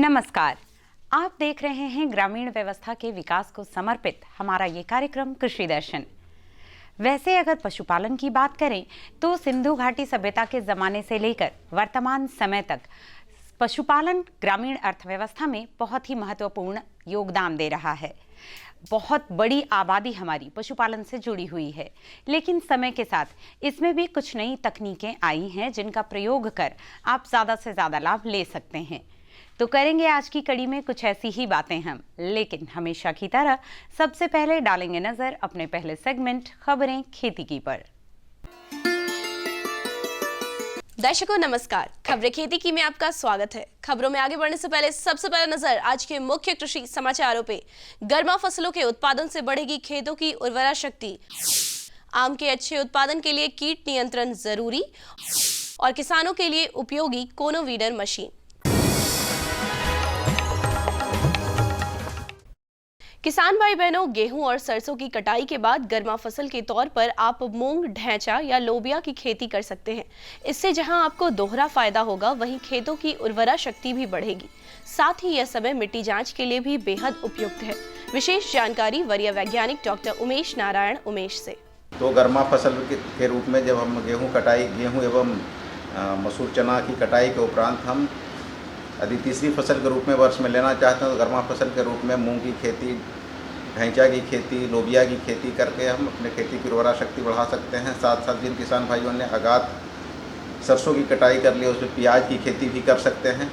नमस्कार। आप देख रहे हैं ग्रामीण व्यवस्था के विकास को समर्पित हमारा ये कार्यक्रम कृषि दर्शन। वैसे अगर पशुपालन की बात करें तो सिंधु घाटी सभ्यता के जमाने से लेकर वर्तमान समय तक पशुपालन ग्रामीण अर्थव्यवस्था में बहुत ही महत्वपूर्ण योगदान दे रहा है। बहुत बड़ी आबादी हमारी पशुपालन से जुड़ी हुई है, लेकिन समय के साथ इसमें भी कुछ नई तकनीकें आई हैं जिनका प्रयोग कर आप ज़्यादा से ज़्यादा लाभ ले सकते हैं। तो करेंगे आज की कड़ी में कुछ ऐसी ही बातें हम, लेकिन हमेशा की तरह सबसे पहले डालेंगे नजर अपने पहले सेगमेंट खबरें खेती की पर। दर्शकों नमस्कार, खबरें खेती की में आपका स्वागत है। खबरों में आगे बढ़ने से पहले सबसे पहले नजर आज के मुख्य कृषि समाचारों पे। गर्मा फसलों के उत्पादन से बढ़ेगी खेतों की उर्वरा शक्ति, आम के अच्छे उत्पादन के लिए कीट नियंत्रण जरूरी और किसानों के लिए उपयोगी कोनो वीडर मशीन। किसान भाई बहनों, गेहूं और सरसों की कटाई के बाद गर्मा फसल के तौर पर आप मूंग, ढैंचा या लोबिया की खेती कर सकते हैं। इससे जहां आपको दोहरा फायदा होगा, वहीं खेतों की उर्वरा शक्ति भी बढ़ेगी। साथ ही यह समय मिट्टी जांच के लिए भी बेहद उपयुक्त है। विशेष जानकारी वरीय वैज्ञानिक डॉक्टर उमेश नारायण उमेश से। तो गर्मा फसल के रूप में जब हम गेहूं एवं मसूर चना की कटाई के उपरांत हम यदि तीसरी फसल के रूप में वर्ष में लेना चाहते हैं तो गर्मा फसल के रूप में मूंग की खेती, ढैंचा की खेती, लोबिया की खेती करके हम अपने खेती की उर्वरा शक्ति बढ़ा सकते हैं। साथ साथ जिन किसान भाइयों ने आगात सरसों की कटाई कर ली उसमें प्याज की खेती भी कर सकते हैं।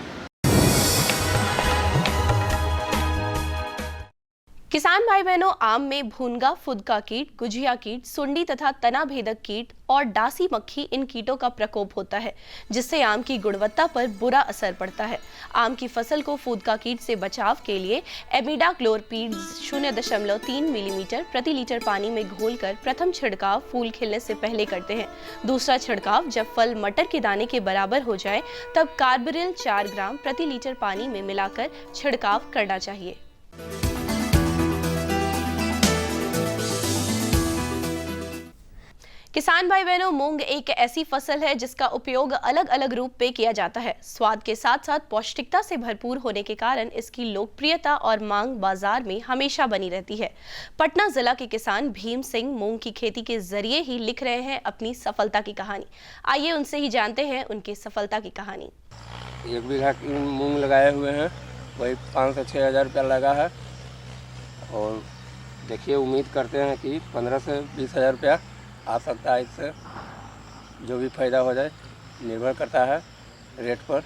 किसान भाई बहनों, आम में भूनगा, फुदका कीट, गुझिया कीट, सुंडी तथा तना भेदक कीट और डासी मक्खी इन कीटों का प्रकोप होता है, जिससे आम की गुणवत्ता पर बुरा असर पड़ता है। आम की फसल को फुदका कीट से बचाव के लिए एमिडाक्लोरपीड 0.3 मिलीमीटर प्रति लीटर पानी में घोलकर प्रथम छिड़काव फूल खिलने से पहले करते हैं। दूसरा छिड़काव जब फल मटर के दाने के बराबर हो जाए तब कार्बरिल 4 ग्राम प्रति लीटर पानी में मिलाकर छिड़काव करना चाहिए। किसान भाई बहनों, मूंग एक ऐसी फसल है जिसका उपयोग अलग अलग रूप में किया जाता है। स्वाद के साथ साथ पौष्टिकता से भरपूर होने के कारण इसकी लोकप्रियता और मांग बाजार में हमेशा बनी रहती है। पटना जिला के किसान भीम सिंह मूंग की खेती के जरिए ही लिख रहे हैं अपनी सफलता की कहानी। आइए उनसे ही जानते हैं उनकी सफलता की कहानी। 1 बीघा मूंग लगाए हुए हैं, वही 5 से 6 हज़ार रुपया लगा है और देखिए उम्मीद करते हैं कि 15 से 20 हज़ार रुपया आ सकता है। इससे जो भी फायदा हो जाए निर्भर करता है रेट पर।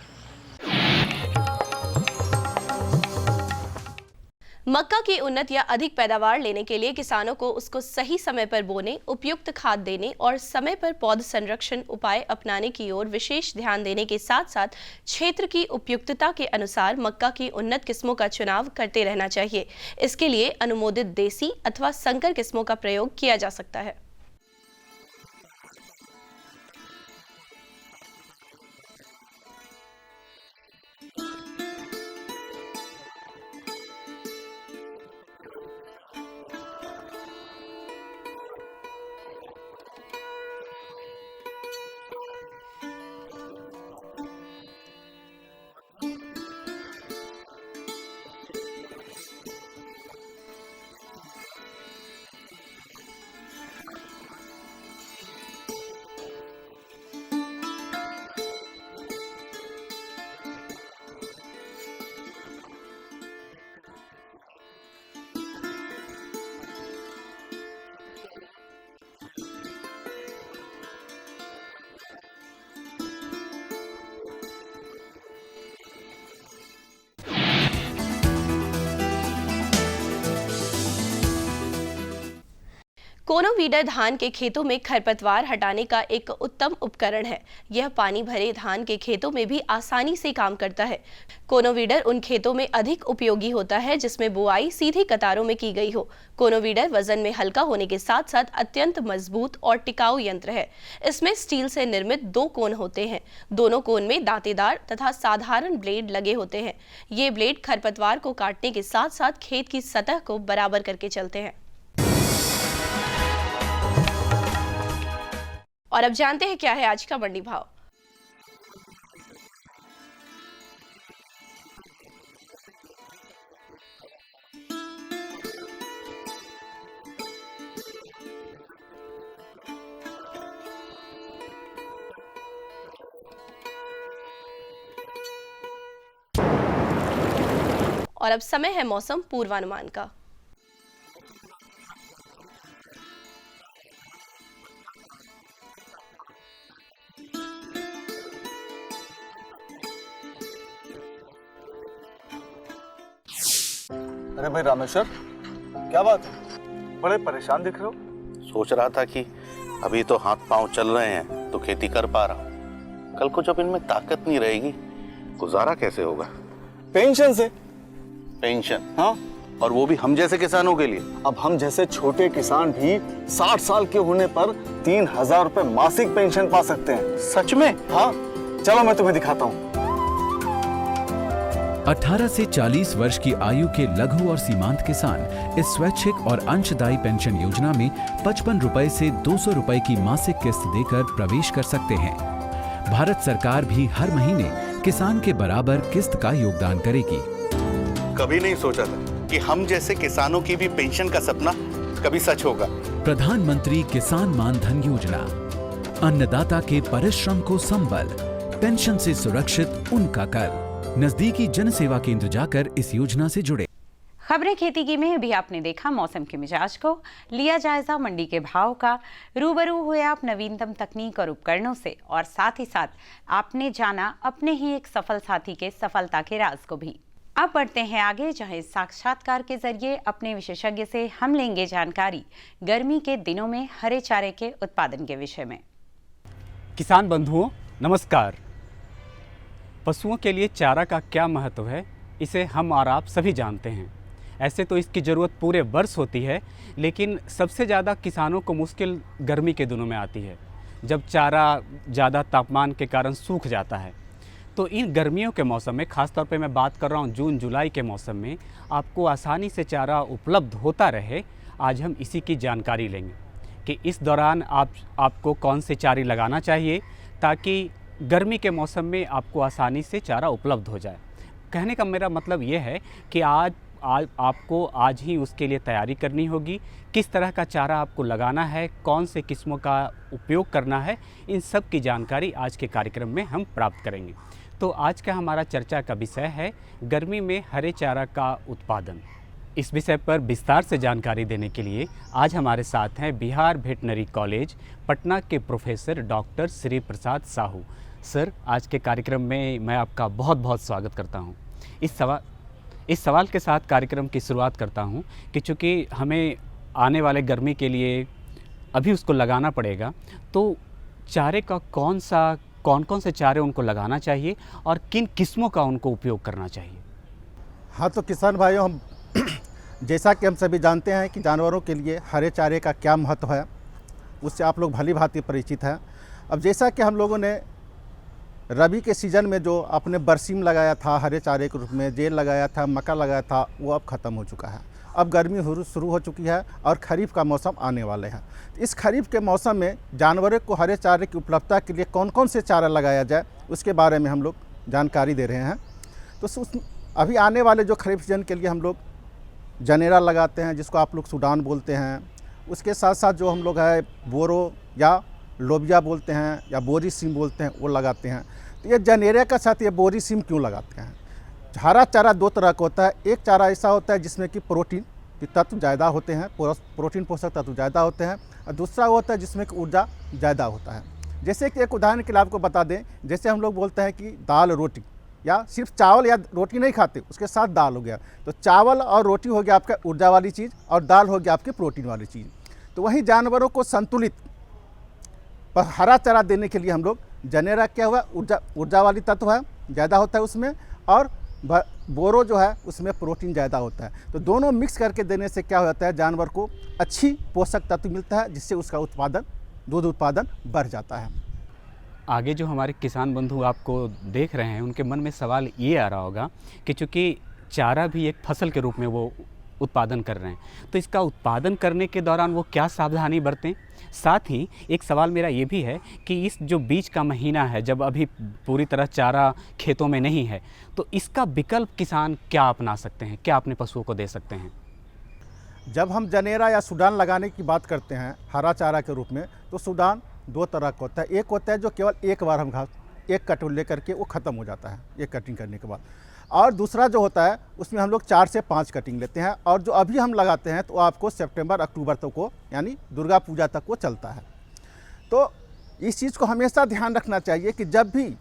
मक्का की उन्नत या अधिक पैदावार लेने के लिए किसानों को उसको सही समय पर बोने, उपयुक्त खाद देने और समय पर पौध संरक्षण उपाय अपनाने की ओर विशेष ध्यान देने के साथ साथ क्षेत्र की उपयुक्तता के अनुसार मक्का की उन्नत किस्मों का चुनाव करते रहना चाहिए। इसके लिए अनुमोदित देसी अथवा संकर किस्मों का प्रयोग किया जा सकता है। कोनो वीडर धान के खेतों में खरपतवार हटाने का एक उत्तम उपकरण है। यह पानी भरे धान के खेतों में भी आसानी से काम करता है। कोनो वीडर उन खेतों में अधिक उपयोगी होता है जिसमें बुआई सीधी कतारों में की गई हो। कोनो वीडर वजन में हल्का होने के साथ साथ अत्यंत मजबूत और टिकाऊ यंत्र है। इसमें स्टील से निर्मित 2 कोन होते हैं। दोनों कोन में दांतेदार तथा साधारण ब्लेड लगे होते हैं। ये ब्लेड खरपतवार को काटने के साथ साथ खेत की सतह को बराबर करके चलते हैं। और अब जानते हैं क्या है आज का मंडी भाव। और अब समय है मौसम पूर्वानुमान का। अरे भाई रामेश्वर, क्या बात है, बड़े परेशान दिख रहे हो? सोच रहा था कि अभी तो हाथ पांव चल रहे हैं तो खेती कर पा रहा हूँ, कल को जब इनमें ताकत नहीं रहेगी गुजारा कैसे होगा? पेंशन से। पेंशन? हाँ, और वो भी हम जैसे किसानों के लिए। अब हम जैसे छोटे किसान भी 60 साल के होने पर 3000 रुपए मासिक पेंशन पा सकते हैं। सच में? हाँ, चलो मैं तुम्हें दिखाता हूँ। 18 से 40 वर्ष की आयु के लघु और सीमांत किसान इस स्वैच्छिक और अंशदायी पेंशन योजना में 55 रुपए से 200 रुपए की मासिक किस्त देकर प्रवेश कर सकते हैं। भारत सरकार भी हर महीने किसान के बराबर किस्त का योगदान करेगी। कभी नहीं सोचा था कि हम जैसे किसानों की भी पेंशन का सपना कभी सच होगा। प्रधानमंत्री किसान मान धन योजना, अन्नदाता के परिश्रम को संबल, पेंशन से सुरक्षित उनका कर। नजदीकी जन सेवा केंद्र जाकर इस योजना से जुड़े। खबरें खेती की में अभी आपने देखा मौसम के मिजाज को, लिया जायजा मंडी के भाव का, रूबरू हुए आप नवीनतम तकनीक और उपकरणों से, और साथ ही साथ आपने जाना अपने ही एक सफल साथी के सफलता के राज को भी। अब बढ़ते हैं आगे, जहां इस साक्षात्कार के जरिए अपने विशेषज्ञ से हम लेंगे जानकारी गर्मी के दिनों में हरे चारे के उत्पादन के विषय में। किसान बंधुओं नमस्कार। पशुओं के लिए चारा का क्या महत्व है, इसे हम और आप सभी जानते हैं। ऐसे तो इसकी ज़रूरत पूरे वर्ष होती है, लेकिन सबसे ज़्यादा किसानों को मुश्किल गर्मी के दिनों में आती है, जब चारा ज़्यादा तापमान के कारण सूख जाता है। तो इन गर्मियों के मौसम में, ख़ासतौर पे मैं बात कर रहा हूँ जून जुलाई के मौसम में, आपको आसानी से चारा उपलब्ध होता रहे, आज हम इसी की जानकारी लेंगे कि इस दौरान आपको कौन से चारे लगाना चाहिए ताकि गर्मी के मौसम में आपको आसानी से चारा उपलब्ध हो जाए। कहने का मेरा मतलब ये है कि आज आपको आज ही उसके लिए तैयारी करनी होगी। किस तरह का चारा आपको लगाना है, कौन से किस्मों का उपयोग करना है, इन सब की जानकारी आज के कार्यक्रम में हम प्राप्त करेंगे। तो आज का हमारा चर्चा का विषय है गर्मी में हरे चारा का उत्पादन। इस विषय पर विस्तार से जानकारी देने के लिए आज हमारे साथ हैं बिहार वेटनरी कॉलेज पटना के professor doctor Shri Prasad Sahu. Sir, आज के कार्यक्रम में मैं आपका बहुत बहुत स्वागत करता हूं। इस सवाल के साथ कार्यक्रम की शुरुआत करता हूं कि चूँकि हमें आने वाले गर्मी के लिए अभी उसको लगाना पड़ेगा, तो चारे का कौन कौन से चारे उनको लगाना चाहिए और किन किस्मों का उनको उपयोग करना चाहिए? हाँ, तो किसान भाइयों, हम जैसा कि हम सभी जानते हैं कि जानवरों के लिए हरे चारे का क्या महत्व है, उससे आप लोग भली भांति परिचित हैं। अब जैसा कि हम लोगों ने रबी के सीज़न में जो अपने बरसीम लगाया था हरे चारे के रूप में, जेल लगाया था, मक्का लगाया था, वो अब ख़त्म हो चुका है। अब गर्मी शुरू हो चुकी है और खरीफ का मौसम आने वाले हैं। इस खरीफ के मौसम में जानवरों को हरे चारे की उपलब्धता के लिए कौन कौन से चारा लगाया जाए, उसके बारे में हम लोग जानकारी दे रहे हैं। तो अभी आने वाले जो खरीफ सीजन के लिए हम लोग जनेरा लगाते हैं, जिसको आप लोग सूडान बोलते हैं। उसके साथ साथ जो हम लोग है बोरो या लोबिया बोलते हैं या बोरी सीम बोलते हैं, वो लगाते हैं। तो ये जनेरे का साथ ये बोरी सीम क्यों लगाते हैं? हरा चारा दो तरह का होता है। एक चारा ऐसा होता है जिसमें कि प्रोटीन के तत्व ज़्यादा होते हैं, प्रोटीन पोषक तत्व ज़्यादा होते हैं, और दूसरा होता है जिसमें कि ऊर्जा ज़्यादा होता है। जैसे कि एक उदाहरण के लिए आपको बता दें, जैसे हम लोग बोलते हैं कि दाल रोटी, या सिर्फ चावल या रोटी नहीं खाते, उसके साथ दाल हो गया, तो चावल और रोटी हो गया आपका ऊर्जा वाली चीज़ और दाल हो गया आपकी प्रोटीन वाली चीज़। तो वहीं जानवरों को संतुलित पर हरा चारा देने के लिए हम लोग जनेरा क्या हुआ, ऊर्जा वाली तत्व है, ज़्यादा होता है उसमें, और बोरो जो है उसमें प्रोटीन ज़्यादा होता है। तो दोनों मिक्स करके देने से क्या होता है, जानवर को अच्छी पोषक तत्व मिलता है, जिससे उसका दूध उत्पादन बढ़ जाता है। आगे जो हमारे किसान बंधु आपको देख रहे हैं, उनके मन में सवाल ये आ रहा होगा कि चूँकि चारा भी एक फसल के रूप में वो उत्पादन कर रहे हैं, तो इसका उत्पादन करने के दौरान वो क्या सावधानी बरतें। साथ ही एक सवाल मेरा ये भी है कि इस जो बीच का महीना है, जब अभी पूरी तरह चारा खेतों में नहीं है, तो इसका विकल्प किसान क्या अपना सकते हैं, क्या अपने पशुओं को दे सकते हैं? जब हम जनेरा या सूडान लगाने की बात करते हैं हरा चारा के रूप में, तो सूडान दो तरह का होता है। एक होता है जो केवल एक बार हम घास एक कटोर लेकर के वो ख़त्म हो जाता है एक कटिंग करने के बाद, और दूसरा जो होता है उसमें हम लोग 4 से 5 कटिंग लेते हैं, और जो अभी हम लगाते हैं तो आपको सितंबर अक्टूबर तक को, यानी दुर्गा पूजा तक वो चलता है। तो इस चीज़ को हमेशा ध्यान रखना चाहिए कि जब भी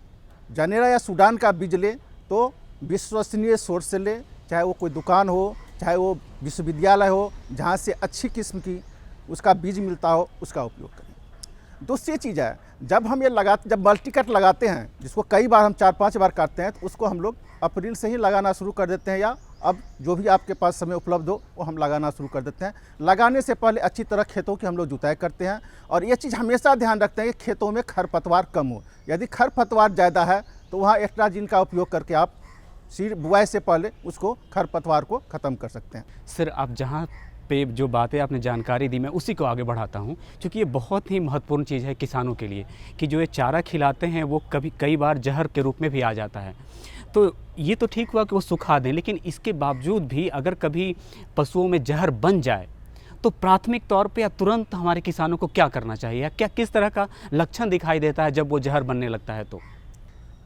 जनेरा या सूडान का बीज ले तो विश्वसनीय सोर्स से ले, चाहे वो कोई दुकान हो, चाहे वो विश्वविद्यालय हो, जहाँ से अच्छी किस्म की उसका बीज मिलता हो, उसका उपयोग करें। दूसरी चीज़ है, जब हम ये जब मल्टी कट लगाते हैं, जिसको कई बार हम 4-5 बार काटते हैं, तो उसको हम लोग अप्रैल से ही लगाना शुरू कर देते हैं, या अब जो भी आपके पास समय उपलब्ध हो वो हम लगाना शुरू कर देते हैं। लगाने से पहले अच्छी तरह खेतों की हम लोग जुताई करते हैं, और ये चीज़ हमेशा ध्यान रखते हैं कि खेतों में खरपतवार कम हो। यदि खरपतवार ज़्यादा है तो वहाँ एक्स्ट्राजीन का उपयोग करके आप सीड बुआई से पहले उसको खरपतवार को ख़त्म कर सकते हैं। सर, आप जहाँ पे जो बातें आपने जानकारी दी, मैं उसी को आगे बढ़ाता हूँ, क्योंकि ये बहुत ही महत्वपूर्ण चीज़ है किसानों के लिए कि जो ये चारा खिलाते हैं वो कई बार जहर के रूप में भी आ जाता है। तो ये तो ठीक हुआ कि वो सुखा दें, लेकिन इसके बावजूद भी अगर कभी पशुओं में जहर बन जाए तो प्राथमिक तौर पे या तुरंत हमारे किसानों को क्या करना चाहिए, या क्या किस तरह का लक्षण दिखाई देता है जब वो जहर बनने लगता है? तो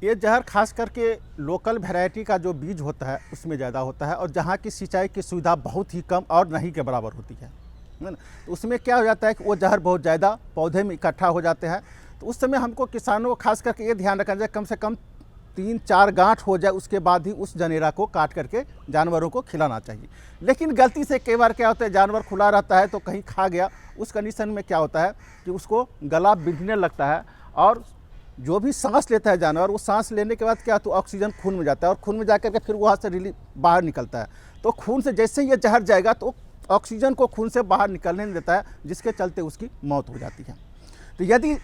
ये जहर खास करके लोकल वैरायटी का जो बीज होता है उसमें ज़्यादा होता है, और जहाँ की सिंचाई की सुविधा बहुत ही कम और नहीं के बराबर होती है ना, तो उसमें क्या हो जाता है कि वो जहर बहुत ज़्यादा पौधे में इकट्ठा हो जाते हैं। तो उस समय हमको किसानों को खास करके ये ध्यान रखना चाहिए, कम से कम 3-4 गांठ हो जाए, उसके बाद ही उस जनेरा को काट करके जानवरों को खिलाना चाहिए। लेकिन गलती से कई बार क्या होता है, जानवर खुला रहता है तो कहीं खा गया, उस कंडीशन में क्या होता है कि उसको गला बिंधने लगता है, और जो भी सांस लेता है जानवर, वो सांस लेने के बाद क्या तो ऑक्सीजन खून में जाता है, और खून में जाकर के फिर वहाँ से बाहर निकलता है। तो खून से जैसे ही ये जहर जाएगा तो ऑक्सीजन को खून से बाहर निकलने नहीं देता है, जिसके चलते उसकी मौत हो जाती है। तो यदि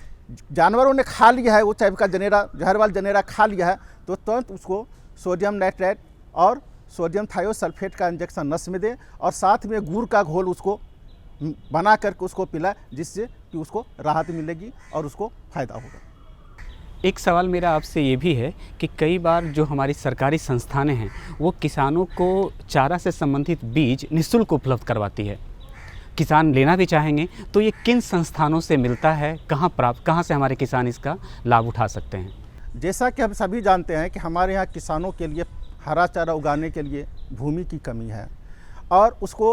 जानवरों ने खा लिया है वो टाइप का जनेरा, जहर वाला जनेरा खा लिया है, तो तुरंत उसको सोडियम नाइट्रेट और सोडियम थायोसल्फेट का इंजेक्शन नस में दे, और साथ में गुड़ का घोल उसको बना करके उसको पिलाए, जिससे कि उसको राहत मिलेगी और उसको फ़ायदा होगा। एक सवाल मेरा आपसे ये भी है कि कई बार जो हमारी सरकारी संस्थानें हैं वो किसानों को चारा से संबंधित बीज निःशुल्क उपलब्ध करवाती है। किसान लेना भी चाहेंगे तो ये किन संस्थानों से मिलता है, कहाँ से हमारे किसान इसका लाभ उठा सकते हैं? जैसा कि हम सभी जानते हैं कि हमारे यहाँ किसानों के लिए हरा चारा उगाने के लिए भूमि की कमी है, और उसको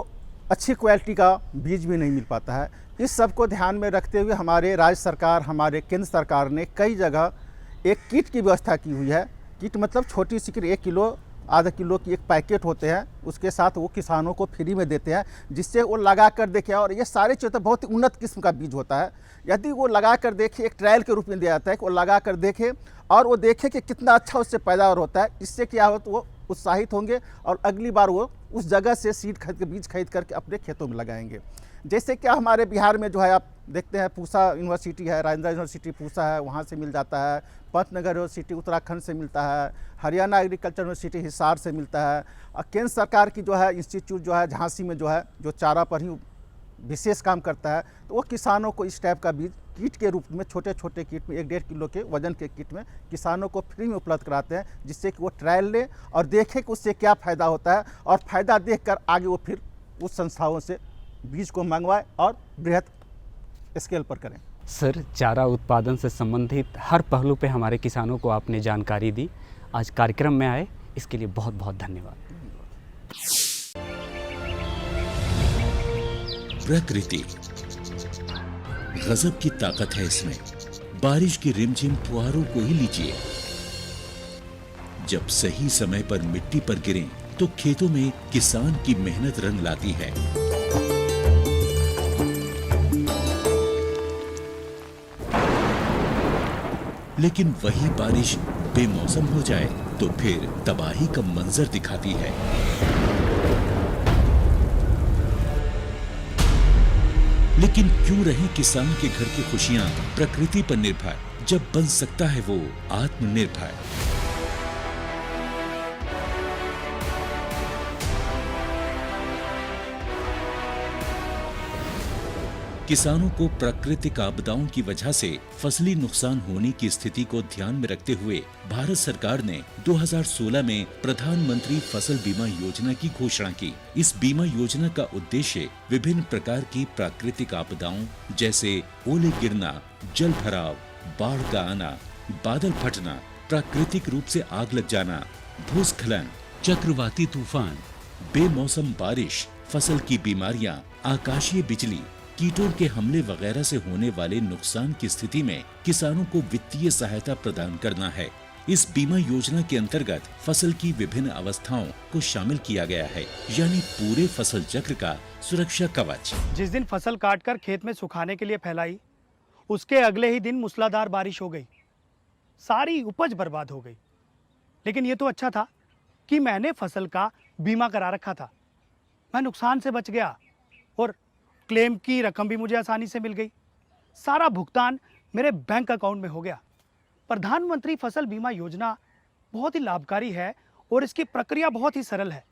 अच्छी क्वालिटी का बीज भी नहीं मिल पाता है। इस सब को ध्यान में रखते हुए हमारे राज्य सरकार, हमारे केंद्र सरकार ने कई जगह एक किट की व्यवस्था की हुई है। किट मतलब छोटी सी किट, 1 किलो आधा किलो की एक पैकेट होते हैं, उसके साथ वो किसानों को फ्री में देते हैं, जिससे वो लगा कर देखें। और ये सारे चीज़ बहुत ही उन्नत किस्म का बीज होता है। यदि वो लगा कर देखे, एक ट्रायल के रूप में दिया जाता है कि वो लगा कर देखे और वो देखे कि कितना अच्छा उससे पैदावार होता है। इससे क्या हो तो वो उत्साहित होंगे और अगली बार वो उस जगह से सीड खरीद के, बीज खरीद करके अपने खेतों में लगाएंगे। जैसे क्या हमारे बिहार में जो है आप देखते हैं, पूसा यूनिवर्सिटी है, राजेंद्र यूनिवर्सिटी पूसा है, वहाँ से मिल जाता है। पंतनगर यूनिवर्सिटी उत्तराखंड से मिलता है। हरियाणा एग्रीकल्चर यूनिवर्सिटी हिसार से मिलता है। और केंद्र सरकार की जो है इंस्टीट्यूट जो है झांसी में जो है, जो चारा पर ही विशेष काम करता है, तो वो किसानों को इस टाइप का बीज किट के रूप में, छोटे छोटे किट में 1-1.5 किलो के वजन के किट में किसानों को फ्री में उपलब्ध कराते हैं, जिससे कि वो ट्रायल ले और देखें कि उससे क्या फ़ायदा होता है, और फ़ायदा देखकर आगे वो फिर उस संस्थाओं से बीज को मंगवाए और बृहद स्केल पर करें। सर, चारा उत्पादन से संबंधित हर पहलू पे हमारे किसानों को आपने जानकारी दी। आज कार्यक्रम में आए, इसके लिए बहुत बहुत धन्यवाद। प्रकृति गजब की ताकत है इसमें। बारिश की रिमझिम फुहारों को ही लीजिए, जब सही समय पर मिट्टी पर गिरें तो खेतों में किसान की मेहनत रंग लाती है। लेकिन वही बारिश बेमौसम हो जाए तो फिर तबाही का मंजर दिखाती है। लेकिन क्यों रहे किसान के घर की खुशियां प्रकृति पर निर्भर, जब बन सकता है वो आत्मनिर्भर। किसानों को प्राकृतिक आपदाओं की वजह से फसली नुकसान होने की स्थिति को ध्यान में रखते हुए भारत सरकार ने 2016 में प्रधानमंत्री फसल बीमा योजना की घोषणा की। इस बीमा योजना का उद्देश्य विभिन्न प्रकार की प्राकृतिक आपदाओं जैसे ओले गिरना, जल भराव, बाढ़ का आना, बादल फटना, प्राकृतिक रूप से आग लग जाना, भूस्खलन, चक्रवाती तूफान, बेमौसम बारिश, फसल की बीमारियां, आकाशीय बिजली, कीटों के हमले वगैरह से होने वाले नुकसान की स्थिति में किसानों को वित्तीय सहायता प्रदान करना है। इस बीमा योजना के अंतर्गत फसल की विभिन्न अवस्थाओं को शामिल किया गया है, यानी पूरे फसल चक्र का सुरक्षा कवच। जिस दिन फसल काटकर खेत में सुखाने के लिए फैलाई, उसके अगले ही दिन मूसलाधार बारिश हो गई, सारी उपज बर्बाद हो गई। लेकिन ये तो अच्छा था कि मैंने फसल का बीमा करा रखा था, मैं नुकसान से बच गया और क्लेम की रकम भी मुझे आसानी से मिल गई। सारा भुगतान मेरे बैंक अकाउंट में हो गया। प्रधानमंत्री फसल बीमा योजना बहुत ही लाभकारी है और इसकी प्रक्रिया बहुत ही सरल है।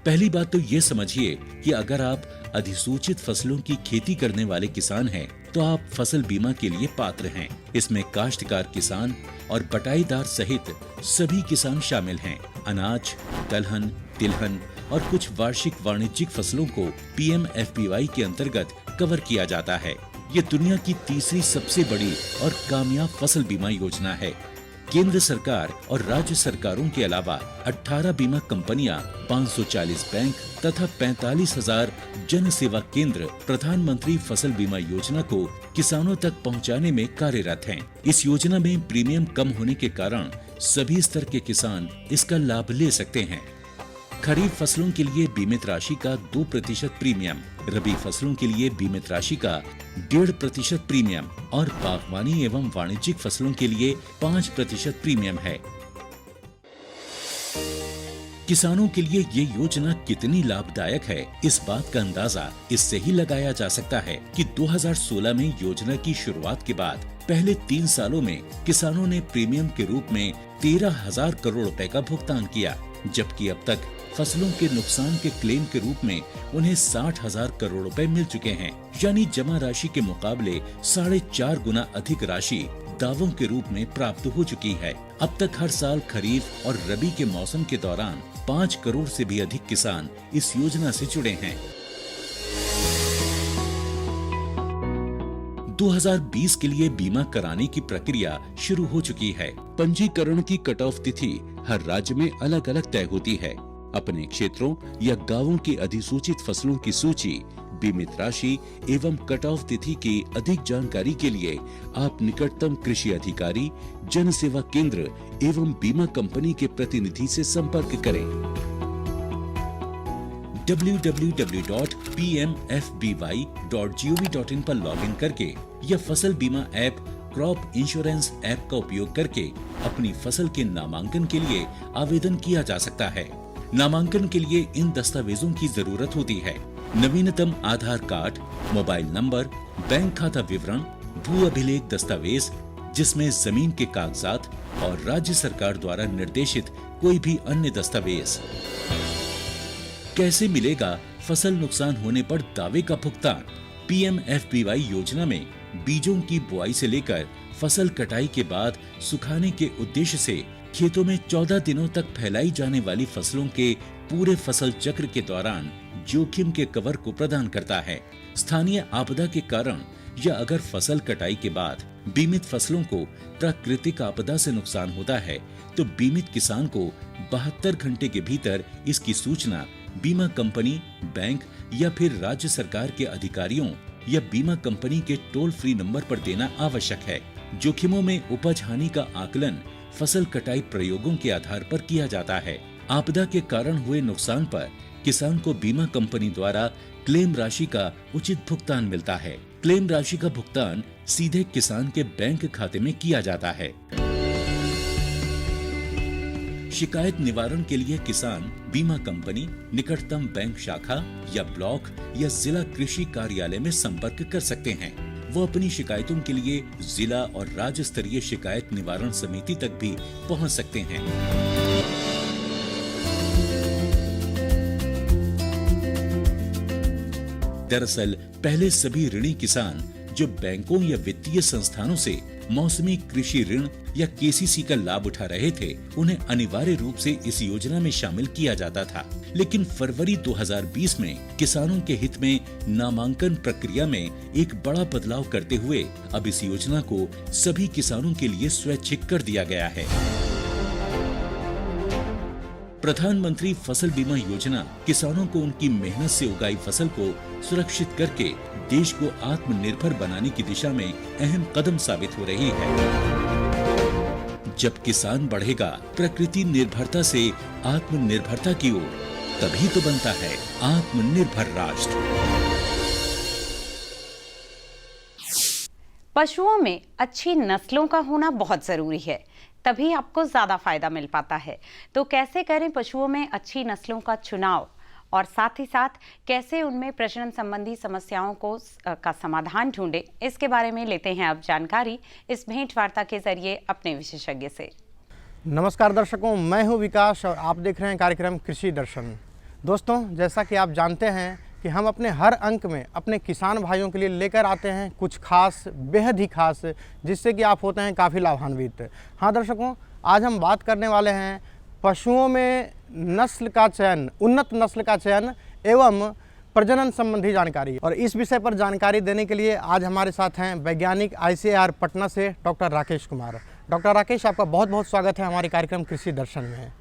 पहली बात तो ये समझिए कि अगर आप अधिसूचित फसलों की खेती करने वाले किसान हैं, तो आप फसल बीमा के लिए पात्र हैं। इसमें काश्तकार किसान और बटाईदार सहित सभी किसान शामिल हैं। अनाज, दलहन, तिलहन और कुछ वार्षिक वाणिज्यिक फसलों को PMFBY के अंतर्गत कवर किया जाता है। ये दुनिया की तीसरी सबसे बड़ी और कामयाब फसल बीमा योजना है। केंद्र सरकार और राज्य सरकारों के अलावा 18 बीमा कंपनियां, 540 बैंक तथा 45,000 जन सेवा केंद्र प्रधानमंत्री फसल बीमा योजना को किसानों तक पहुंचाने में कार्यरत हैं। इस योजना में प्रीमियम कम होने के कारण सभी स्तर के किसान इसका लाभ ले सकते हैं। खरीफ फसलों के लिए बीमित राशि का 2% प्रीमियम, रबी फसलों के लिए बीमित राशि का 1.5% प्रीमियम और बागवानी एवं वाणिज्यिक फसलों के लिए 5% प्रीमियम है। किसानों के लिए ये योजना कितनी लाभदायक है, इस बात का अंदाजा इससे ही लगाया जा सकता है कि 2016 में योजना की शुरुआत के बाद पहले 3 सालों में किसानों ने प्रीमियम के रूप में 13,000 करोड़ रुपए का भुगतान किया, जबकि अब तक फसलों के नुकसान के क्लेम के रूप में उन्हें 60,000 करोड़ रुपए मिल चुके हैं। यानी जमा राशि के मुकाबले 4.5 गुना अधिक राशि दावों के रूप में प्राप्त हो चुकी है। अब तक हर साल खरीफ और रबी के मौसम के दौरान 5 करोड़ से भी अधिक किसान इस योजना से जुड़े हैं। 2020 के लिए बीमा कराने की प्रक्रिया शुरू हो चुकी है। पंजीकरण की कट ऑफ तिथि हर राज्य में अलग अलग तय होती है। अपने क्षेत्रों या गांवों की अधिसूचित फसलों की सूची, बीमित राशि एवं कट ऑफ तिथि की अधिक जानकारी के लिए आप निकटतम कृषि अधिकारी, जन सेवा केंद्र एवं बीमा कंपनी के प्रतिनिधि से संपर्क करें। www.pmfby.gov.in पर लॉगिन करके या फसल बीमा ऐप क्रॉप इंश्योरेंस ऐप का उपयोग करके अपनी फसल के नामांकन के लिए आवेदन किया जा सकता है। नामांकन के लिए इन दस्तावेजों की जरूरत होती है: नवीनतम आधार कार्ड, मोबाइल नंबर, बैंक खाता विवरण, भू अभिलेख दस्तावेज जिसमें जमीन के कागजात और राज्य सरकार द्वारा निर्देशित कोई भी अन्य दस्तावेज। कैसे मिलेगा फसल नुकसान होने पर दावे का भुगतान? PMFBY योजना में बीजों की बुआई से लेकर फसल कटाई के बाद सुखाने के उद्देश्य से खेतों में 14 दिनों तक फैलाई जाने वाली फसलों के पूरे फसल चक्र के दौरान जोखिम के कवर को प्रदान करता है। स्थानीय आपदा के कारण या अगर फसल कटाई के बाद बीमित फसलों को प्राकृतिक आपदा से नुकसान होता है, तो बीमित किसान को 72 घंटे के भीतर इसकी सूचना बीमा कंपनी, बैंक या फिर राज्य सरकार के अधिकारियों या बीमा कंपनी के टोल फ्री नंबर पर देना आवश्यक है। जोखिमों में उपज हानि का आकलन फसल कटाई प्रयोगों के आधार पर किया जाता है। आपदा के कारण हुए नुकसान पर किसान को बीमा कंपनी द्वारा क्लेम राशि का उचित भुगतान मिलता है। क्लेम राशि का भुगतान सीधे किसान के बैंक खाते में किया जाता है। शिकायत निवारण के लिए किसान बीमा कंपनी, निकटतम बैंक शाखा या ब्लॉक या जिला कृषि कार्यालय में संपर्क कर सकते हैं। वो अपनी शिकायतों के लिए जिला और राज्य स्तरीय शिकायत निवारण समिति तक भी पहुंच सकते हैं। दरअसल पहले सभी ऋणी किसान जो बैंकों या वित्तीय संस्थानों से मौसमी कृषि ऋण या KCC का लाभ उठा रहे थे, उन्हें अनिवार्य रूप से इस योजना में शामिल किया जाता था। लेकिन फरवरी 2020 में किसानों के हित में नामांकन प्रक्रिया में एक बड़ा बदलाव करते हुए अब इस योजना को सभी किसानों के लिए स्वैच्छिक कर दिया गया है। प्रधानमंत्री फसल बीमा योजना किसानों को उनकी मेहनत से उगाई फसल को सुरक्षित करके देश को आत्मनिर्भर बनाने की दिशा में अहम कदम साबित हो रही है। जब किसान बढ़ेगा प्रकृति निर्भरता से आत्मनिर्भरता की ओर, तभी तो बनता है आत्मनिर्भर राष्ट्र। पशुओं में अच्छी नस्लों का होना बहुत जरूरी है, तभी आपको ज्यादा फायदा मिल पाता है। तो कैसे करें पशुओं में अच्छी नस्लों का चुनाव, और साथ ही साथ कैसे उनमें प्रजनन संबंधी समस्याओं का समाधान ढूंढे, इसके बारे में लेते हैं अब जानकारी इस भेंट वार्ता के जरिए अपने विशेषज्ञ से। नमस्कार दर्शकों, मैं हूं विकास और आप देख रहे हैं कार्यक्रम कृषि दर्शन। दोस्तों, जैसा कि आप जानते हैं कि हम अपने हर अंक में अपने किसान भाइयों के लिए लेकर आते हैं कुछ खास, बेहद ही खास, जिससे कि आप होते हैं काफ़ी लाभान्वित। हाँ दर्शकों, आज हम बात करने वाले हैं पशुओं में नस्ल का चयन, उन्नत नस्ल का चयन एवं प्रजनन संबंधी जानकारी। और इस विषय पर जानकारी देने के लिए आज हमारे साथ हैं वैज्ञानिक ICAR पटना से डॉक्टर राकेश कुमार। डॉक्टर राकेश, आपका बहुत बहुत स्वागत है हमारे कार्यक्रम कृषि दर्शन में।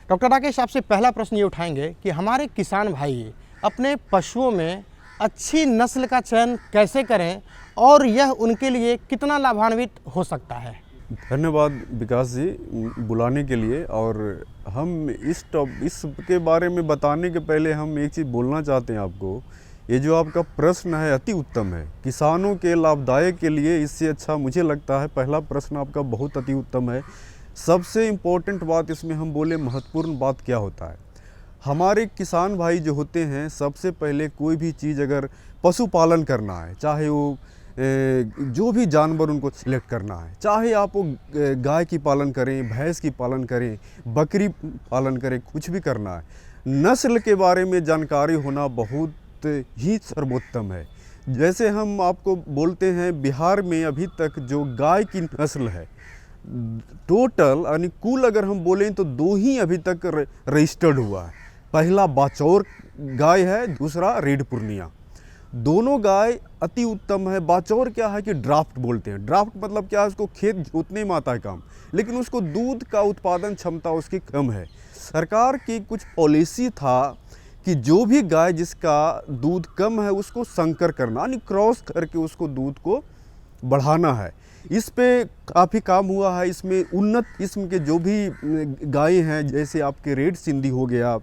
डॉक्टर राकेश, आपसे पहला प्रश्न ये उठाएंगे कि हमारे किसान भाई अपने पशुओं में अच्छी नस्ल का चयन कैसे करें और यह उनके लिए कितना लाभान्वित हो सकता है। धन्यवाद विकास जी बुलाने के लिए। और हम इसके बारे में बताने के पहले हम एक चीज़ बोलना चाहते हैं आपको। ये जो आपका प्रश्न है अति उत्तम है, किसानों के लाभदायक के लिए इससे अच्छा मुझे लगता है पहला प्रश्न आपका बहुत अति उत्तम है। सबसे इम्पोर्टेंट बात इसमें हम बोले, महत्वपूर्ण बात क्या होता है, हमारे किसान भाई जो होते हैं, सबसे पहले कोई भी चीज़ अगर पशुपालन करना है, चाहे वो जो भी जानवर उनको सिलेक्ट करना है, चाहे आप वो गाय की पालन करें, भैंस की पालन करें, बकरी पालन करें, कुछ भी करना है, नस्ल के बारे में जानकारी होना बहुत ही सर्वोत्तम है। जैसे हम आपको बोलते हैं, बिहार में अभी तक जो गाय की नस्ल है टोटल यानी कुल अगर हम बोलें तो 2 ही अभी तक रजिस्टर्ड हुआ है। पहला बाचौर गाय है, दूसरा रेड पूर्णिया। दोनों गाय अति उत्तम है। बाचौर क्या है कि ड्राफ्ट बोलते हैं। ड्राफ्ट मतलब क्या है, उसको खेत जोतने में आता है काम, लेकिन उसको दूध का उत्पादन क्षमता उसकी कम है। सरकार की कुछ पॉलिसी था कि जो भी गाय जिसका दूध कम है उसको संकर करना, यानी क्रॉस करके उसको दूध को बढ़ाना है। इस पे काफ़ी काम हुआ है। इसमें उन्नत किस्म के जो भी गाय हैं, जैसे आपके रेड सिंधी हो गया,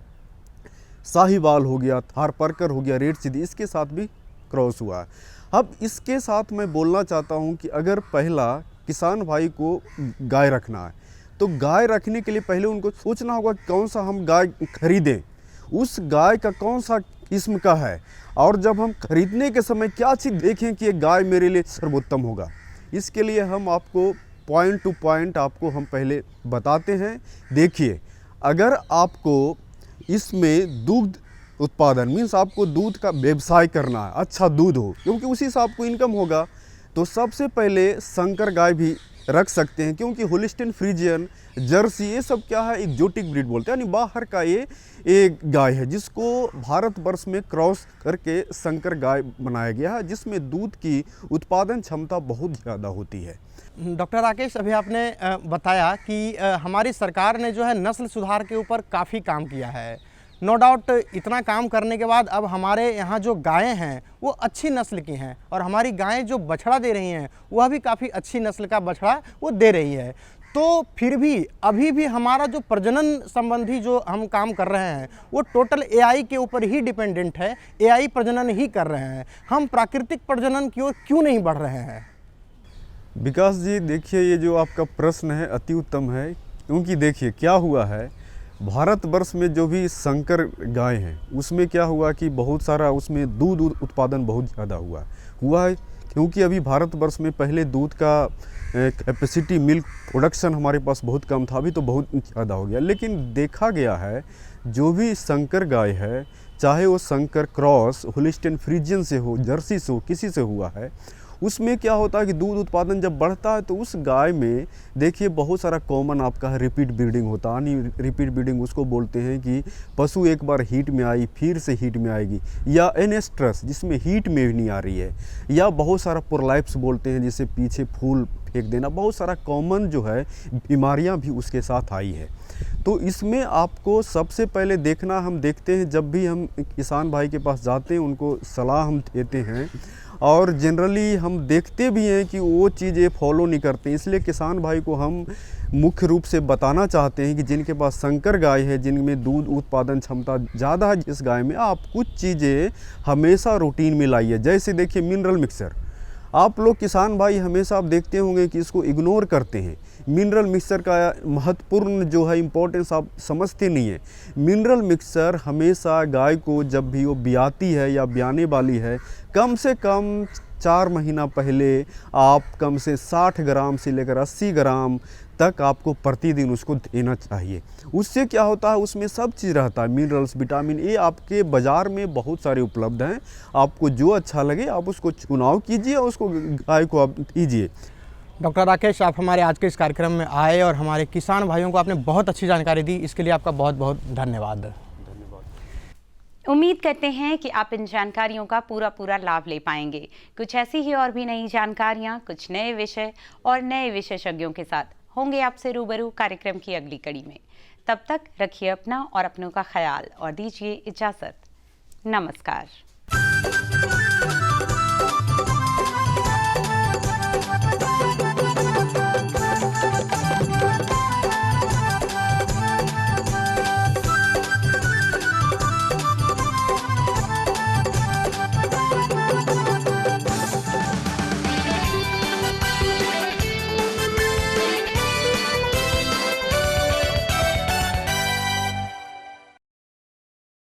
साहिवाल हो गया, थारपारकर हो गया, रेड सिंधी, इसके साथ भी क्रॉस हुआ है। अब इसके साथ मैं बोलना चाहता हूं कि अगर पहला किसान भाई को गाय रखना है तो गाय रखने के लिए पहले उनको सोचना होगा कौन सा हम गाय खरीदें, उस गाय का कौन सा किस्म का है, और जब हम खरीदने के समय क्या चीज़ देखें कि ये गाय मेरे लिए सर्वोत्तम होगा। इसके लिए हम आपको पॉइंट टू पॉइंट आपको हम पहले बताते हैं। देखिए, अगर आपको इसमें दूध उत्पादन मीन्स आपको दूध का व्यवसाय करना है, अच्छा दूध हो, क्योंकि उसी से आपको इनकम होगा, तो सबसे पहले संकर गाय भी रख सकते हैं। क्योंकि होलिस्टीन फ्रीजियन, जर्सी, ये सब क्या है, एक्जोटिक ब्रीड बोलते हैं, यानी बाहर का ये एक गाय है जिसको भारतवर्ष में क्रॉस करके संकर गाय बनाया गया है, जिसमें दूध की उत्पादन क्षमता बहुत ज़्यादा होती है। डॉक्टर राकेश, अभी आपने बताया कि हमारी सरकार ने जो है नस्ल सुधार के ऊपर काफ़ी काम किया है। नो डाउट, इतना काम करने के बाद अब हमारे यहाँ जो गायें हैं वो अच्छी नस्ल की हैं, और हमारी गायें जो बछड़ा दे रही हैं वह भी काफ़ी अच्छी नस्ल का बछड़ा वो दे रही है। तो फिर भी अभी भी हमारा जो प्रजनन संबंधी जो हम काम कर रहे हैं वो टोटल AI के ऊपर ही डिपेंडेंट है, AI प्रजनन ही कर रहे हैं। हम प्राकृतिक प्रजनन की ओर क्यों नहीं बढ़ रहे हैं? विकास जी, देखिए, ये जो आपका प्रश्न है अति उत्तम है, क्योंकि देखिए क्या हुआ है, भारतवर्ष में जो भी संकर गाय हैं उसमें क्या हुआ कि बहुत सारा उसमें दूध उत्पादन बहुत ज़्यादा हुआ है, क्योंकि अभी भारतवर्ष में पहले दूध का कैपेसिटी, मिल्क प्रोडक्शन हमारे पास बहुत कम था, अभी तो बहुत ज़्यादा हो गया। लेकिन देखा गया है जो भी संकर गाय है, चाहे वो संकर क्रॉस होलिस्टीन फ्रीजियन से हो, जर्सी से हो, किसी से हुआ है, उसमें क्या होता है कि दूध उत्पादन जब बढ़ता है तो उस गाय में देखिए बहुत सारा कॉमन आपका है रिपीट ब्रीडिंग होता है। रिपीट ब्रीडिंग उसको बोलते हैं कि पशु एक बार हीट में आई फिर से हीट में आएगी, या एनेस्ट्रस जिसमें हीट में नहीं आ रही है, या बहुत सारा प्रोलाइप्स बोलते हैं जिससे पीछे फूल फेंक देना। बहुत सारा कॉमन जो है बीमारियां भी उसके साथ आई है। तो इसमें आपको सबसे पहले देखना, हम देखते हैं जब भी हम किसान भाई के पास जाते हैं उनको सलाह हम देते हैं, और जनरली हम देखते भी हैं कि वो चीज़ें फॉलो नहीं करते। इसलिए किसान भाई को हम मुख्य रूप से बताना चाहते हैं कि जिनके पास संकर गाय है, जिनमें दूध उत्पादन क्षमता ज़्यादा है, जिस गाय में आप कुछ चीज़ें हमेशा रूटीन में लाइए। जैसे देखिए मिनरल मिक्सर, आप लोग किसान भाई हमेशा आप देखते होंगे कि इसको इग्नोर करते हैं। मिनरल मिक्सर का महत्वपूर्ण जो है इम्पोर्टेंस आप समझते नहीं है। मिनरल मिक्सर हमेशा गाय को जब भी वो ब्याती है या ब्याने वाली है, कम से कम 4 महीना पहले आप कम से 60 ग्राम से लेकर 80 ग्राम तक आपको प्रतिदिन उसको देना चाहिए। उससे क्या होता है, उसमें सब चीज़ रहता है, मिनरल्स, विटामिन ए आपके बाज़ार में बहुत सारे उपलब्ध हैं। आपको जो अच्छा लगे आप उसको चुनाव कीजिए और उसको गाय को आप दीजिए। डॉक्टर राकेश, आप हमारे आज के इस कार्यक्रम में आए और हमारे किसान भाइयों को आपने बहुत अच्छी जानकारी दी, इसके लिए आपका बहुत बहुत धन्यवाद। उम्मीद करते हैं कि आप इन जानकारियों का पूरा लाभ ले पाएंगे। कुछ ऐसी ही और भी नई जानकारियां, कुछ नए विषय और नए विशेषज्ञों के साथ होंगे आपसे रूबरू कार्यक्रम की अगली कड़ी में। तब तक रखिए अपना और अपनों का ख्याल और दीजिए इजाज़त। नमस्कार।